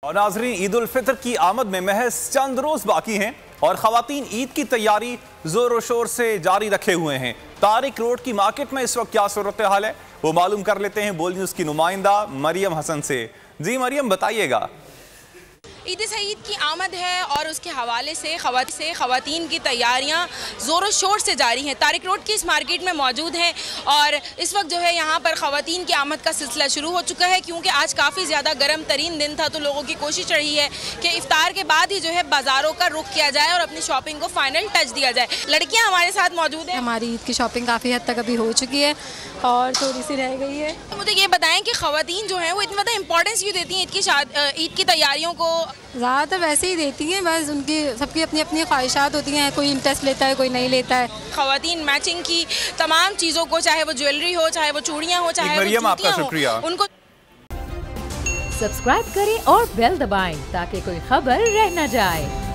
और नाजरीन, ईद उल फितर की आमद में महज चंद रोज बाकी हैं और खवातीन ईद की तैयारी जोर शोर से जारी रखे हुए हैं। तारिक रोड की मार्केट में इस वक्त क्या सूरत हाल है वो मालूम कर लेते हैं बोल न्यूज की नुमाइंदा मरियम हसन से। जी मरियम, बताइएगा। ईद सईद की आमद है और उसके हवाले से खवातीन की तैयारियां ज़ोर शोर से जारी हैं। तारिक रोड की इस मार्केट में मौजूद हैं और इस वक्त जो है यहाँ पर खवातीन की आमद का सिलसिला शुरू हो चुका है, क्योंकि आज काफ़ी ज़्यादा गर्म तरीन दिन था, तो लोगों की कोशिश रही है कि इफ्तार के बाद ही जो है बाज़ारों का रुख किया जाए और अपनी शॉपिंग को फाइनल टच दिया जाए। लड़कियाँ हमारे साथ मौजूद हैं। हमारी ईद की शॉपिंग काफ़ी हद तक अभी हो चुकी है और थोड़ी सी रह गई है। तो मुझे ये बताएं कि खवातीन जो है वो इतनी ज़्यादा इंपॉर्टेंस क्यों देती हैं ईद की तैयारियों को? ज़्यादातर वैसे ही देती हैं, बस उनकी सबकी अपनी अपनी ख्वाहिशात होती हैं, कोई इंटरेस्ट लेता है कोई नहीं लेता है। खवातीन मैचिंग की तमाम चीज़ों को, चाहे वो ज्वेलरी हो, चाहे वो चूड़ियाँ हो, चाहे मरियम, आपका शुक्रिया। उनको सब्सक्राइब करें और बेल दबाएं ताकि कोई खबर रह न जाए।